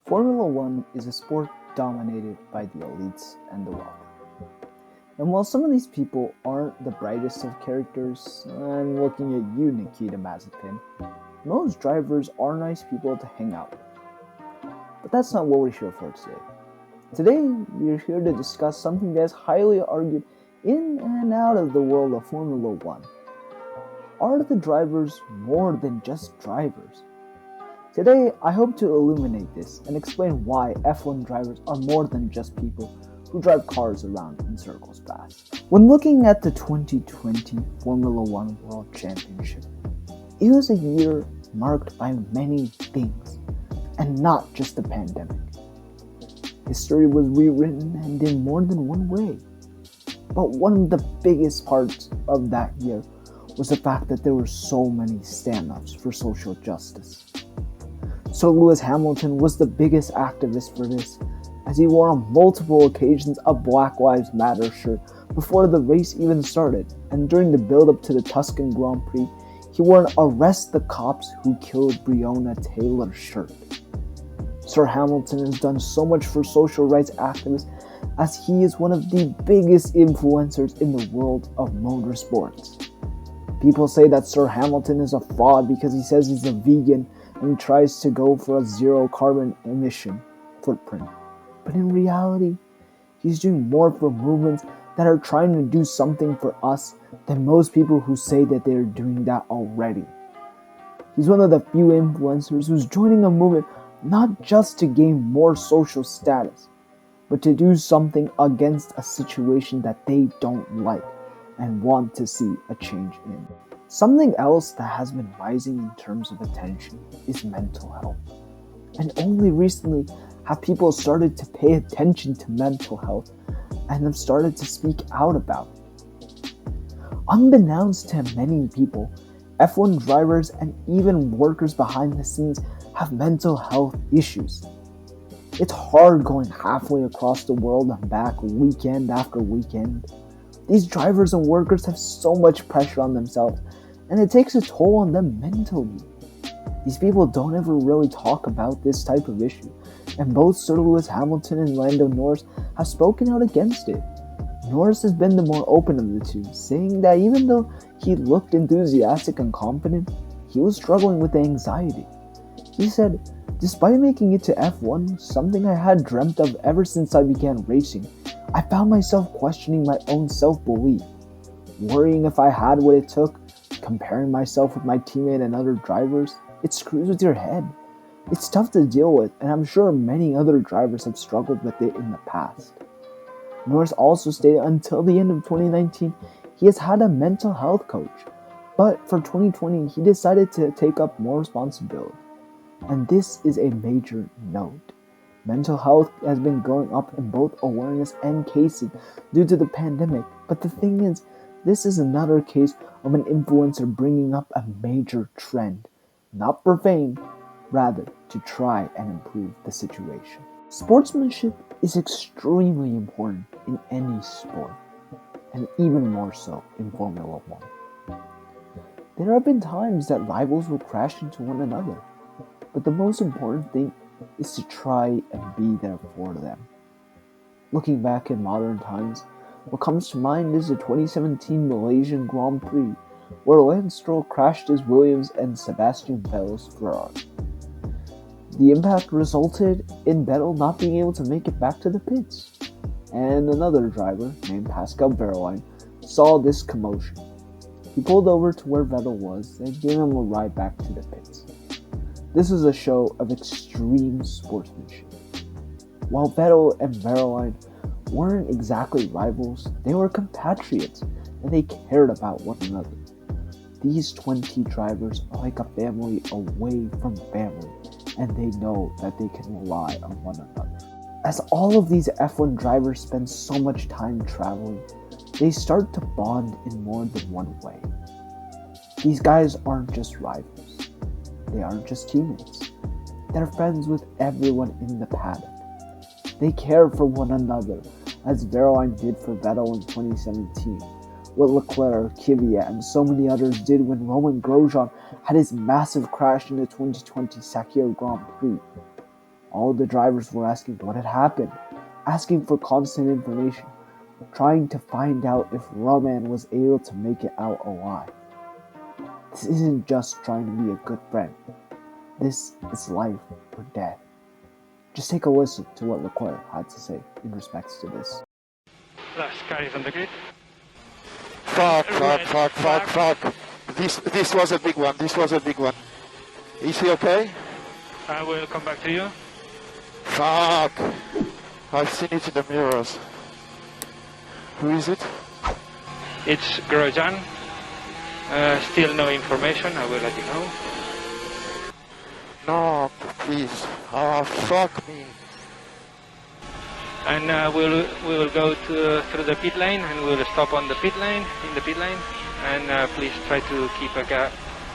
Formula One is a sport dominated by the elites and the wealthy. And while some of these people aren't the brightest of characters, I'm looking at you, Nikita Mazepin, most drivers are nice people to hang out with. But that's not what we're here for today. Today, we're here to discuss something that is highly argued in and out of the world of Formula One. Are the drivers more than just drivers? Today, I hope to illuminate this and explain why F1 drivers are more than just people who drive cars around in circles fast. When looking at the 2020 Formula One World Championship, it was a year marked by many things, and not just the pandemic. History was rewritten and in more than one way. But one of the biggest parts of that year was the fact that there were so many stand-ups for social justice. Sir Lewis Hamilton was the biggest activist for this, as he wore on multiple occasions a Black Lives Matter shirt before the race even started, and during the build-up to the Tuscan Grand Prix, he wore an Arrest the Cops Who Killed Breonna Taylor shirt. Sir Hamilton has done so much for social rights activists, as he is one of the biggest influencers in the world of motorsports. People say that Sir Hamilton is a fraud because he says he's a vegan and he tries to go for a zero carbon emission footprint. But in reality, he's doing more for movements that are trying to do something for us than most people who say that they are doing that already. He's one of the few influencers who's joining a movement not just to gain more social status, but to do something against a situation that they don't like and want to see a change in. Something else that has been rising in terms of attention is mental health. And only recently have people started to pay attention to mental health and have started to speak out about it. Unbeknownst to many people, F1 drivers and even workers behind the scenes have mental health issues. It's hard going halfway across the world and back weekend after weekend. These drivers and workers have so much pressure on themselves, and it takes a toll on them mentally. These people don't ever really talk about this type of issue, and both Sir Lewis Hamilton and Lando Norris have spoken out against it. Norris has been the more open of the two, saying that even though he looked enthusiastic and confident, he was struggling with anxiety. He said, "Despite making it to F1, something I had dreamt of ever since I began racing, I found myself questioning my own self-belief, worrying if I had what it took, comparing myself with my teammate and other drivers. It screws with your head. It's tough to deal with, and I'm sure many other drivers have struggled with it in the past." Norris also stated until the end of 2019, he has had a mental health coach, but for 2020, he decided to take up more responsibility. And this is a major note. Mental health has been going up in both awareness and cases due to the pandemic, but the thing is, this is another case of an influencer bringing up a major trend, not for fame, rather to try and improve the situation. Sportsmanship is extremely important in any sport, and even more so in Formula One. There have been times that rivals will crash into one another, but the most important thing is to try and be there for them. Looking back in modern times, what comes to mind is the 2017 Malaysian Grand Prix, where Lance Stroll crashed his Williams and Sebastian Vettel's Ferrari. The impact resulted in Vettel not being able to make it back to the pits, and another driver, named Pascal Wehrlein, saw this commotion. He pulled over to where Vettel was and gave him a ride back to the pits. This is a show of extreme sportsmanship. While Vettel and Wehrlein weren't exactly rivals, they were compatriots, and they cared about one another. These 20 drivers are like a family away from family, and they know that they can rely on one another. As all of these F1 drivers spend so much time traveling, they start to bond in more than one way. These guys aren't just rivals. They aren't just teammates. They're friends with everyone in the paddock. They care for one another, as Wehrlein did for Vettel in 2017, what Leclerc, Kvyat, and so many others did when Romain Grosjean had his massive crash in the 2020 Sakir Grand Prix. All the drivers were asking what had happened, asking for constant information, trying to find out if Roman was able to make it out alive. This isn't just trying to be a good friend. This is life or death. Just take a listen to what Leclerc had to say in respects to this. Last car is on the grid. Fuck. This was a big one. Is he okay? I will come back to you. Fuck. I've seen it in the mirrors. Who is it? It's Grosjean. Still no information. I will let you know. No, please. Oh, fuck me. And we will go through the pit lane, and we'll stop on the pit lane, and please try to keep a gap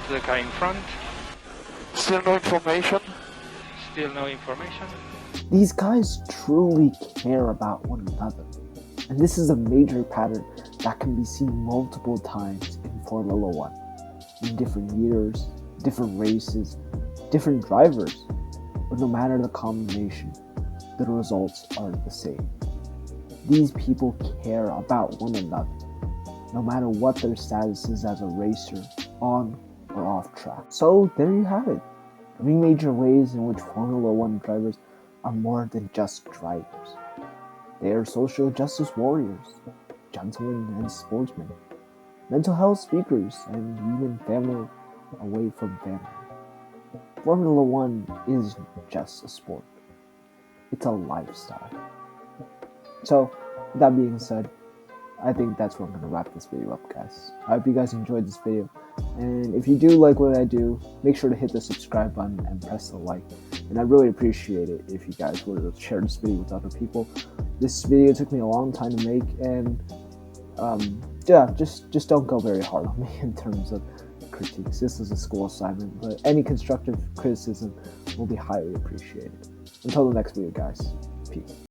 to the car in front. Still no information? Still no information. These guys truly care about one another, and this is a major pattern that can be seen multiple times in Formula One, in different years, different races, different drivers, but no matter the combination, the results are the same. These people care about one another, no matter what their status is as a racer, on or off track. So there you have it, 3 major ways in which Formula One drivers are more than just drivers. They are social justice warriors, gentlemen and sportsmen, mental health speakers, and even family away from family. Formula One isn't just a sport. It's a lifestyle. So, with that being said, I think that's where I'm going to wrap this video up, guys. I hope you guys enjoyed this video. And if you do like what I do, make sure to hit the subscribe button and press the like. And I'd really appreciate it if you guys were to share this video with other people. This video took me a long time to make, and yeah, just don't go very hard on me in terms of critiques. This is a school assignment, but any constructive criticism will be highly appreciated. Until the next video, guys. Peace.